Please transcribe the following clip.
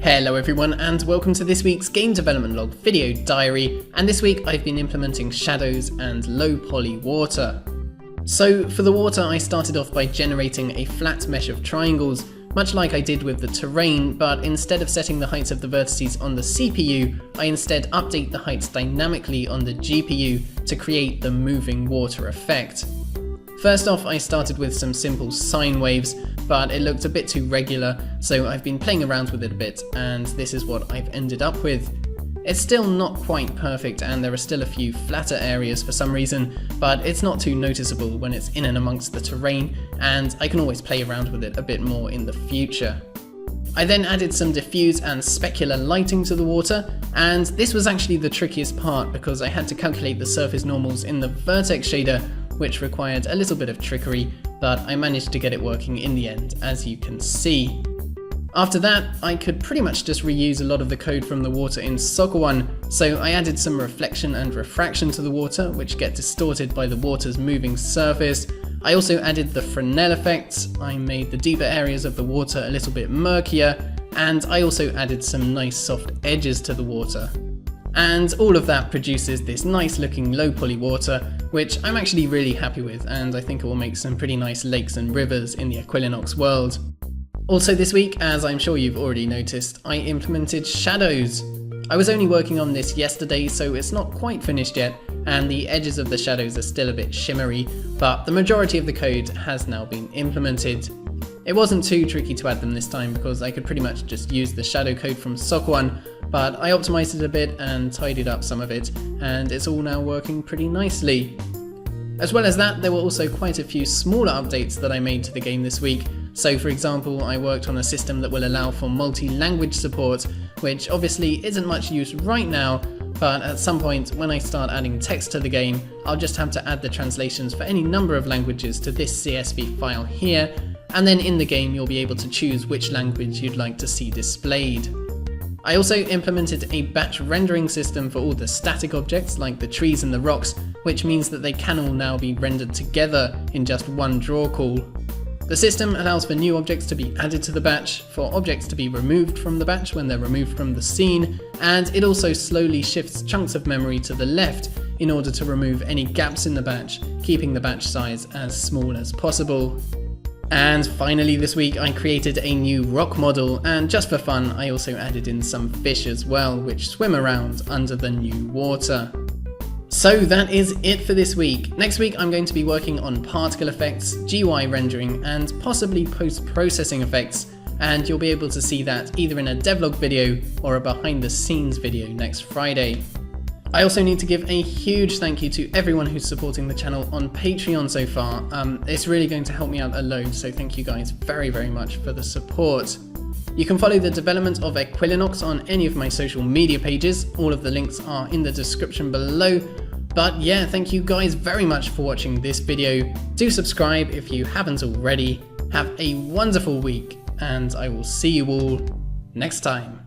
Hello everyone and welcome to this week's game development log video diary, and this week I've been implementing shadows and low poly water. So for the water I started off by generating a flat mesh of triangles, much like I did with the terrain, but instead of setting the heights of the vertices on the CPU, I instead update the heights dynamically on the GPU to create the moving water effect. First off, I started with some simple sine waves, but it looked a bit too regular, so I've been playing around with it a bit, and this is what I've ended up with. It's still not quite perfect, and there are still a few flatter areas for some reason, but it's not too noticeable when it's in and amongst the terrain, and I can always play around with it a bit more in the future. I then added some diffuse and specular lighting to the water, and this was actually the trickiest part because I had to calculate the surface normals in the vertex shader, which required a little bit of trickery, but I managed to get it working in the end, as you can see. After that, I could pretty much just reuse a lot of the code from the water in Soccer 1, so I added some reflection and refraction to the water, which get distorted by the water's moving surface. I also added the Fresnel effects, I made the deeper areas of the water a little bit murkier, and I also added some nice soft edges to the water. And all of that produces this nice looking low poly water, which I'm actually really happy with, and I think it will make some pretty nice lakes and rivers in the Equilinox world. Also this week, as I'm sure you've already noticed, I implemented shadows. I was only working on this yesterday, so it's not quite finished yet, and the edges of the shadows are still a bit shimmery, but the majority of the code has now been implemented. It wasn't too tricky to add them this time because I could pretty much just use the shadow code from Soccer 1, but I optimized it a bit and tidied up some of it, and it's all now working pretty nicely. As well as that, there were also quite a few smaller updates that I made to the game this week. So for example, I worked on a system that will allow for multi-language support, which obviously isn't much use right now, but at some point when I start adding text to the game, I'll just have to add the translations for any number of languages to this CSV file here, and then in the game you'll be able to choose which language you'd like to see displayed. I also implemented a batch rendering system for all the static objects like the trees and the rocks, which means that they can all now be rendered together in just one draw call. The system allows for new objects to be added to the batch, for objects to be removed from the batch when they're removed from the scene, and it also slowly shifts chunks of memory to the left in order to remove any gaps in the batch, keeping the batch size as small as possible. And finally this week I created a new rock model, and just for fun I also added in some fish as well, which swim around under the new water. So that is it for this week. Next week I'm going to be working on particle effects, GUI rendering, and possibly post-processing effects, and you'll be able to see that either in a devlog video or a behind the scenes video next Friday. I also need to give a huge thank you to everyone who's supporting the channel on Patreon so far. It's really going to help me out a load, so thank you guys very much for the support. You can follow the development of Equilinox on any of my social media pages. All of the links are in the description below. But yeah, thank you guys very much for watching this video. Do subscribe if you haven't already. Have a wonderful week, and I will see you all next time.